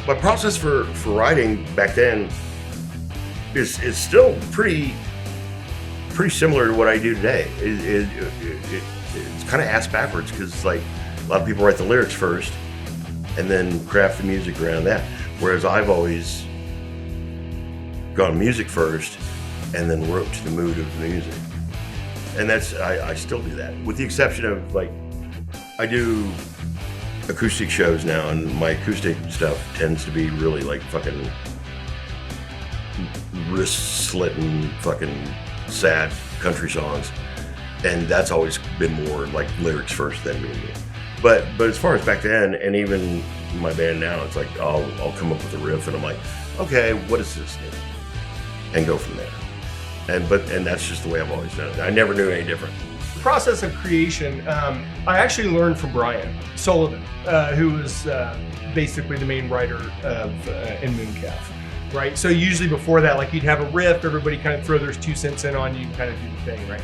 My process for writing back then is still pretty similar to what I do today. It's kind of ass backwards because like a lot of people write the lyrics first and then craft the music around that. Whereas I've always gone music first and then wrote to the mood of the music. And that's I still do that, with the exception of like I do acoustic shows now, and my acoustic stuff tends to be really like fucking wrist-slitting fucking sad country songs, and that's always been more like lyrics first than me. But as far as back then, and even my band now, it's like I'll come up with a riff and I'm like, okay, what is this thing? And go from there. And that's just the way I've always done it. I never knew any different. The process of creation, I actually learned from Brian Sullivan, who was basically the main writer of In Mooncalf, right? So usually before that, like you'd have a riff, everybody kind of throw their 2 cents in on you, kind of do the thing, right?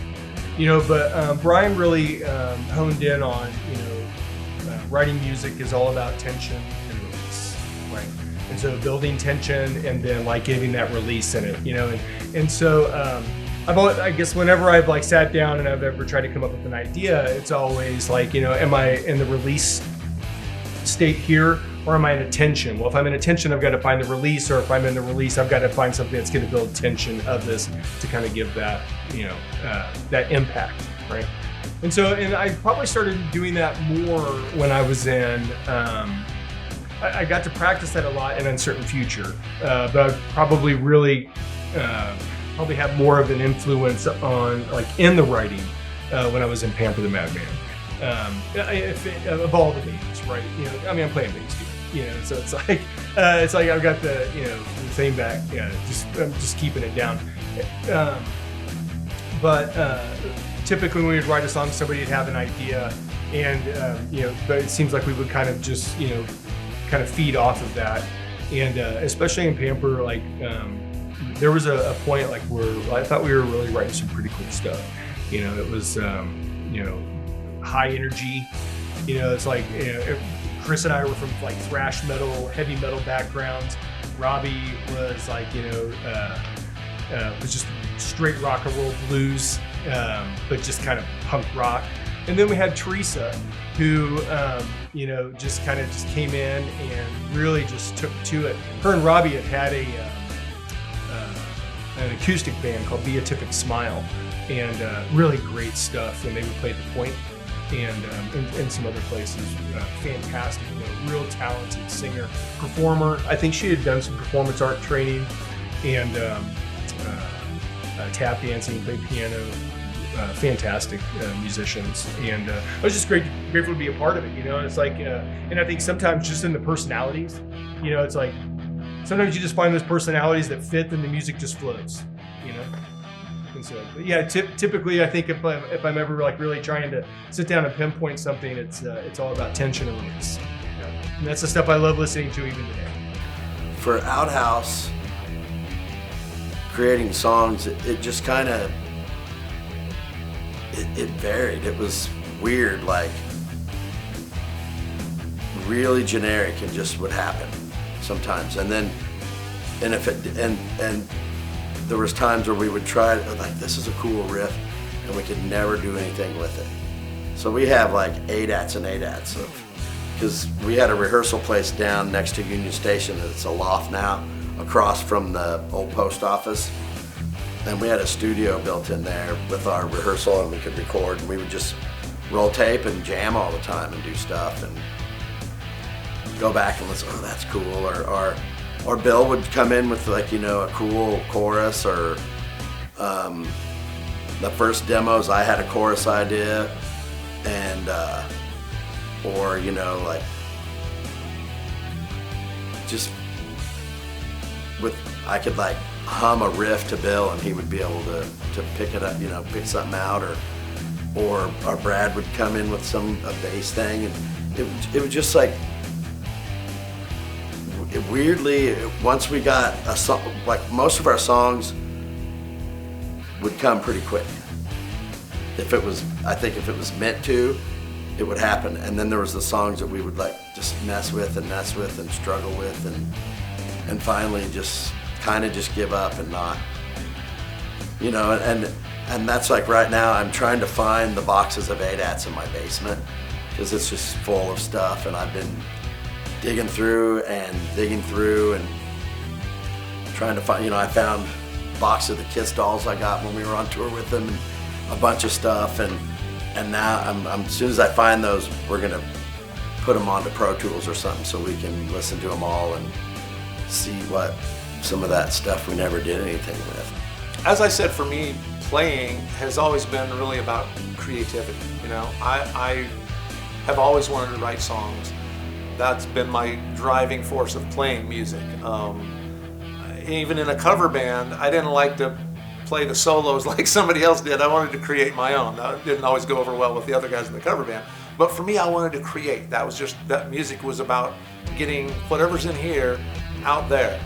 You know, but Brian really honed in on, you know, writing music is all about tension and release, right? And so building tension and then like giving that release in it, you know, and so I guess whenever I've like sat down and I've ever tried to come up with an idea, it's always like, you know, am I in the release state here or am I in a tension? Well, if I'm in a tension, I've got to find the release, or if I'm in the release, I've got to find something that's going to build tension of this to kind of give that, you know, that impact, right? And so, and I probably started doing that more when I was in, I got to practice that a lot in Uncertain Future, but I probably really probably have more of an influence on like in the writing when I was in Pamper the Madman. Of all the bands, right? You know, I mean, I'm playing bass too, you know, so it's like I've got the, you know, the same back, yeah, I'm just keeping it down. But typically when we'd write a song, somebody would have an idea, and you know, but it seems like we would kind of just, you know, kind of feed off of that, and especially in Pamper, like there was a point like where I thought we were really writing some pretty cool stuff. You know, it was you know, high energy. You know, it's like, you know, Chris and I were from like thrash metal, heavy metal backgrounds. Robbie was like, you know, was just straight rock and roll blues, but just kind of punk rock. And then we had Teresa, who, you know, just kind of just came in and really just took to it. Her and Robbie had an acoustic band called Beatific Smile, and really great stuff. And they would play at the Point and some other places. Fantastic, you know, real talented singer, performer. I think she had done some performance art training and tap dancing, played piano. Fantastic musicians, and I was just grateful to be a part of it. You know, it's like, and I think sometimes just in the personalities, you know, it's like sometimes you just find those personalities that fit, and the music just flows. You know, and so, but yeah, typically I think if I'm ever like really trying to sit down and pinpoint something, it's all about tension and release. You know? And that's the stuff I love listening to even today. For Outhouse, creating songs, it just kind of. It varied. It was weird, like really generic, and just would happen sometimes. And then, and if it and there was times where we would try like, this is a cool riff, and we could never do anything with it. So we have like 8-ats and 8-ats of, because we had a rehearsal place down next to Union Station. It's a loft now, across from the old post office. And we had a studio built in there with our rehearsal, and we could record, and we would just roll tape and jam all the time and do stuff. And go back and listen. Oh, that's cool. Or Bill would come in with like, you know, a cool chorus, or the first demos I had a chorus idea, and or, you know, like just I could like hum a riff to Bill and he would be able to pick it up, you know, pick something out, or Brad would come in with a bass thing, and it was just like, weirdly, once we got a song, like most of our songs would come pretty quick. I think if it was meant to, it would happen. And then there was the songs that we would like just mess with and struggle with, and finally just kind of just give up and not, you know, and that's like right now I'm trying to find the boxes of ADATs in my basement, because it's just full of stuff, and I've been digging through and trying to find, you know, I found a box of the Kiss dolls I got when we were on tour with them, and a bunch of stuff, and now I'm as soon as I find those, we're gonna put them onto Pro Tools or something so we can listen to them all and see what some of that stuff we never did anything with. As I said, for me, playing has always been really about creativity. You know, I have always wanted to write songs. That's been my driving force of playing music. Even in a cover band, I didn't like to play the solos like somebody else did. I wanted to create my own. That didn't always go over well with the other guys in the cover band. But for me, I wanted to create. That music was about getting whatever's in here out there.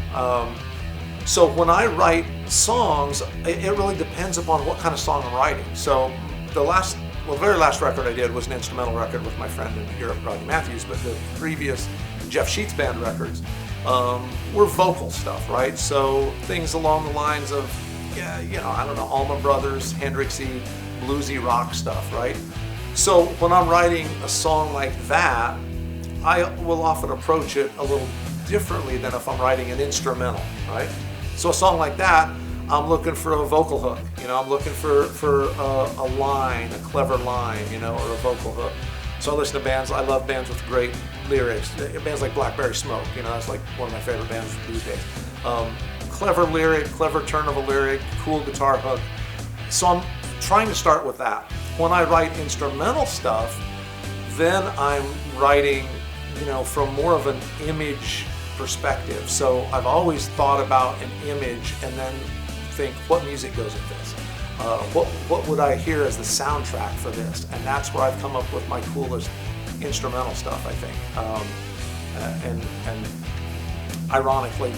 So when I write songs, it really depends upon what kind of song I'm writing. So the very last record I did was an instrumental record with my friend in Europe, Rodney Matthews, but the previous Jeff Sheets band records were vocal stuff, right? So things along the lines of, yeah, you know, I don't know, Allman Brothers, Hendrixy, bluesy rock stuff, right? So when I'm writing a song like that, I will often approach it a little differently than if I'm writing an instrumental, right? So a song like that, I'm looking for a vocal hook, you know, I'm looking for a line, a clever line, you know, or a vocal hook. So I listen to bands, I love bands with great lyrics, bands like Blackberry Smoke, you know, that's like one of my favorite bands these days. Clever lyric, clever turn of a lyric, cool guitar hook. So I'm trying to start with that. When I write instrumental stuff, then I'm writing, you know, from more of an image perspective. So I've always thought about an image and then think, what music goes with this? What would I hear as the soundtrack for this? And that's where I've come up with my coolest instrumental stuff, I think. And ironically,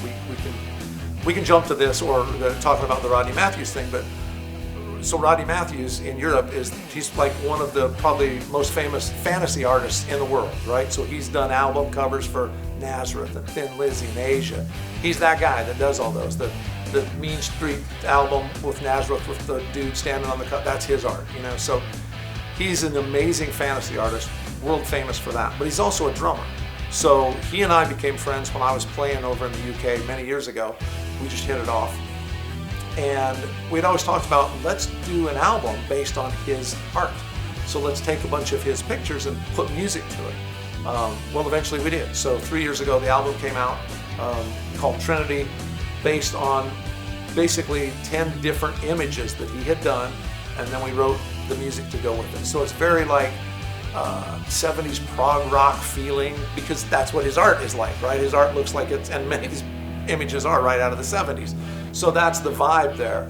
we can jump to this or talking about the Rodney Matthews thing, but so Rodney Matthews in Europe he's like one of the probably most famous fantasy artists in the world, right? So he's done album covers for Nazareth and Thin Lizzy and Asia. He's that guy that does all those. The Mean Street album with Nazareth with the dude standing on the cover, that's his art, you know. So he's an amazing fantasy artist, world famous for that. But he's also a drummer. So he and I became friends when I was playing over in the UK many years ago. We just hit it off. And we'd always talked about, let's do an album based on his art. So let's take a bunch of his pictures and put music to it. Well, eventually we did. So 3 years ago, the album came out called Trinity, based on basically 10 different images that he had done, and then we wrote the music to go with it. So it's very like 70s prog rock feeling, because that's what his art is like, right? His art looks like it's, and many of these images are right out of the 70s. So that's the vibe there.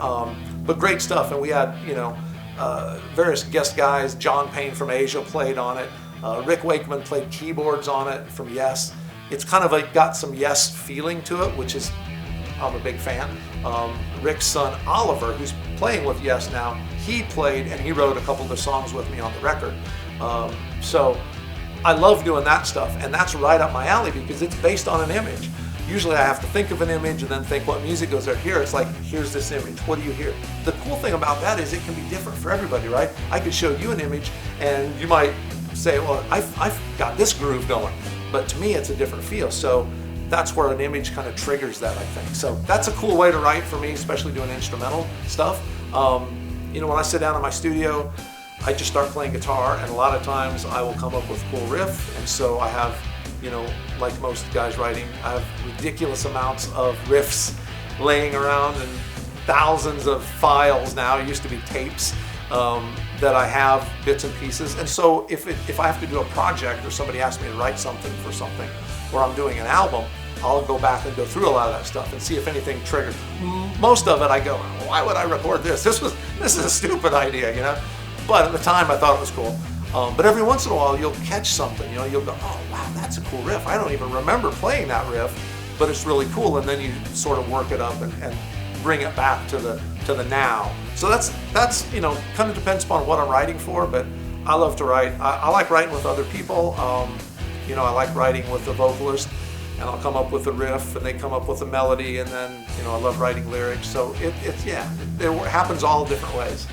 But great stuff, and we had, you know, various guest guys. John Payne from Asia played on it. Rick Wakeman played keyboards on it from Yes. It's kind of like got some Yes feeling to it, which is, I'm a big fan. Rick's son Oliver, who's playing with Yes now, he played and he wrote a couple of the songs with me on the record. So I love doing that stuff, and that's right up my alley because it's based on an image. Usually I have to think of an image and then think what music goes there. Here it's like, here's this image, what do you hear? The cool thing about that is it can be different for everybody, right? I could show you an image and you might say, well, I've got this groove going, but to me it's a different feel. So that's where an image kind of triggers that, I think. So that's a cool way to write for me, especially doing instrumental stuff. You know, when I sit down in my studio, I just start playing guitar, and a lot of times I will come up with a cool riff, and so I have you know, like most guys writing, I have ridiculous amounts of riffs laying around and thousands of files now. It used to be tapes that I have bits and pieces. And so if I have to do a project or somebody asks me to write something for something, or I'm doing an album, I'll go back and go through a lot of that stuff and see if anything triggers. Most of it I go, why would I record this? This is a stupid idea, you know? But at the time I thought it was cool. But every once in a while you'll catch something, you know, you'll go, oh wow, that's a cool riff. I don't even remember playing that riff, but it's really cool. And then you sort of work it up and bring it back to the now. So that's you know, kind of depends upon what I'm writing for, but I love to write. I like writing with other people. You know, I like writing with the vocalist, and I'll come up with a riff and they come up with a melody, and then, you know, I love writing lyrics. So it happens all different ways.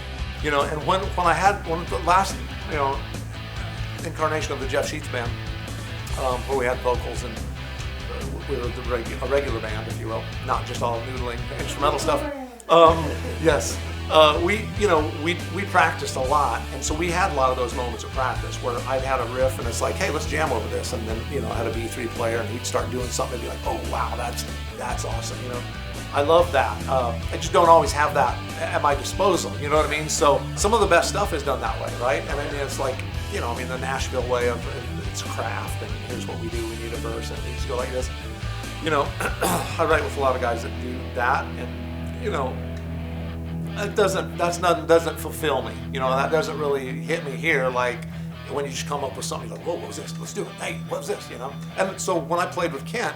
You know, and when I had one of the last, you know, incarnation of the Jeff Sheets band, where we had vocals and we were a regular band, if you will, not just all noodling instrumental stuff. Yes, we practiced a lot, and so we had a lot of those moments of practice where I'd had a riff and it's like, hey, let's jam over this, and then, you know, I had a B3 player and he'd start doing something and be like, oh wow, that's awesome, you know. I love that. I just don't always have that at my disposal, you know what I mean? So some of the best stuff is done that way, right? And I mean, it's like, you know, I mean, the Nashville way of it's craft, and here's what we do, we need a verse, and it needs to go like this. You know, I write with a lot of guys that do that, and, you know, doesn't fulfill me. You know, that doesn't really hit me here like when you just come up with something like, whoa, what was this? Let's do it. Hey, what was this? You know? And so when I played with Kent,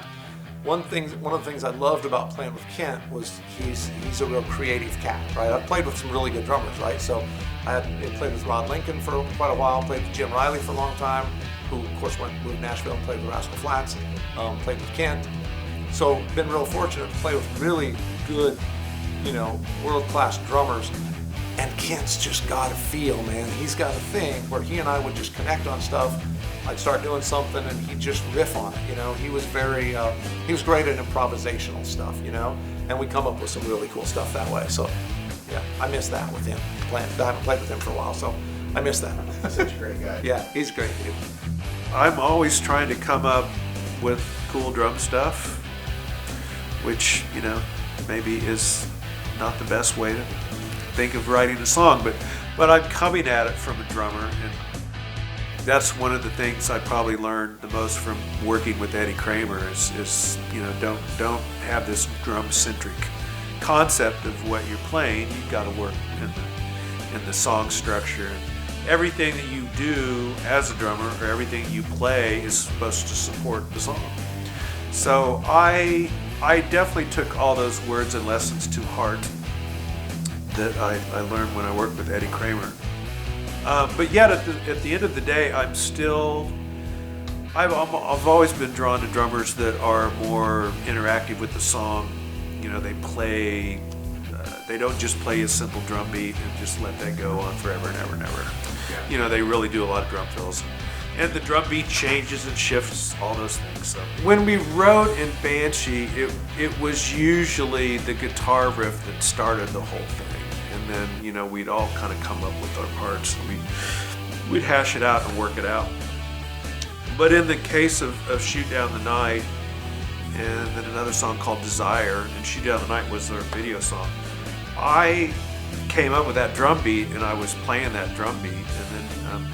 one of the things I loved about playing with Kent was he's a real creative cat, right? I've played with some really good drummers, right? So I played with Rod Lincoln for quite a while, played with Jim Riley for a long time, who of course moved to Nashville and played with Rascal Flatts, played with Kent. So been real fortunate to play with really good, you know, world-class drummers. And Kent's just got a feel, man. He's got a thing where he and I would just connect on stuff. I'd start doing something and he'd just riff on it, you know. He was great at improvisational stuff, you know, and we come up with some really cool stuff that way. So, yeah, I miss that with him. I haven't played with him for a while, so I miss that. He's such a great guy. Yeah, he's great, dude. I'm always trying to come up with cool drum stuff, which, you know, maybe is not the best way to think of writing a song, but I'm coming at it from a drummer, and that's one of the things I probably learned the most from working with Eddie Kramer is you know, don't have this drum-centric concept of what you're playing. You've got to work in the song structure. Everything that you do as a drummer, or everything you play, is supposed to support the song. So I definitely took all those words and lessons to heart that I learned when I worked with Eddie Kramer. But yet, at the end of the day, I've always been drawn to drummers that are more interactive with the song. You know, they don't just play a simple drum beat and just let that go on forever and ever and ever. Yeah. You know, they really do a lot of drum fills. And the drum beat changes and shifts, all those things. So when we wrote in Banshee, it was usually the guitar riff that started the whole thing. And then, you know, we'd all kind of come up with our parts, and we'd hash it out and work it out. But in the case of Shoot Down the Night, and then another song called Desire, and Shoot Down the Night was their video song, I came up with that drum beat, and I was playing that drum beat, and then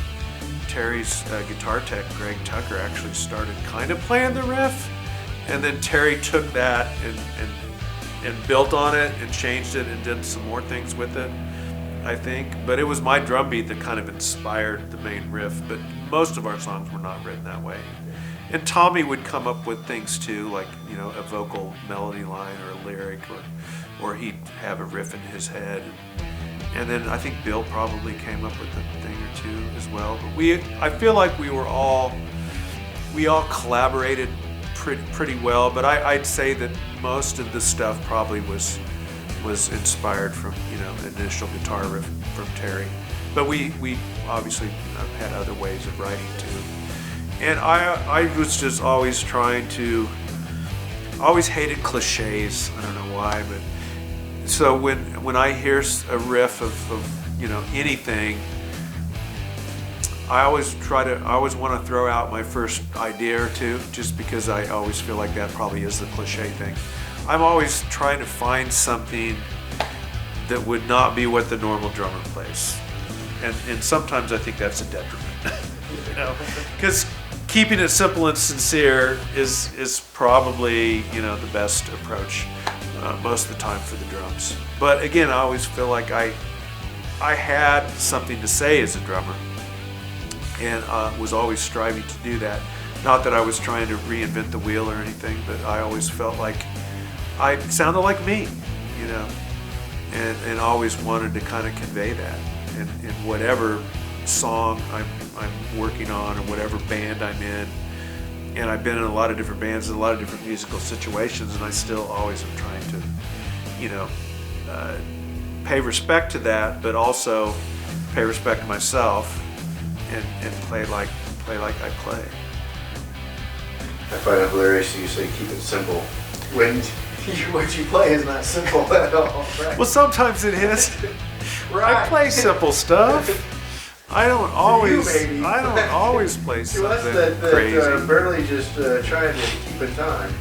Terry's guitar tech, Greg Tucker, actually started kind of playing the riff, and then Terry took that and built on it and changed it and did some more things with it, I think. But it was my drum beat that kind of inspired the main riff, but most of our songs were not written that way. And Tommy would come up with things too, like, you know, a vocal melody line or a lyric, or he'd have a riff in his head. And then I think Bill probably came up with a thing or two as well. But I feel like we all collaborated pretty well, but I'd say that most of the stuff probably was inspired from, you know, the initial guitar riff from Terry. But we obviously had other ways of writing too. And I was just always always hated cliches. I don't know why, but so when I hear a riff of you know, anything, I always want to throw out my first idea or two, just because I always feel like that probably is the cliche thing. I'm always trying to find something that would not be what the normal drummer plays. And sometimes I think that's a detriment, you know, because keeping it simple and sincere is probably, you know, the best approach most of the time for the drums. But again, I always feel like I had something to say as a drummer, and was always striving to do that. Not that I was trying to reinvent the wheel or anything, but I always felt like I sounded like me, you know, and always wanted to kind of convey that in whatever song I'm working on or whatever band I'm in. And I've been in a lot of different bands in a lot of different musical situations, and I still always am trying to, you know, pay respect to that, but also pay respect to myself and play like I play. I find it hilarious you say keep it simple when what you play is not simple at all. Right? Well, sometimes it is. Right. I play simple stuff. I don't always maybe. play To us something that crazy. barely just trying to keep in time.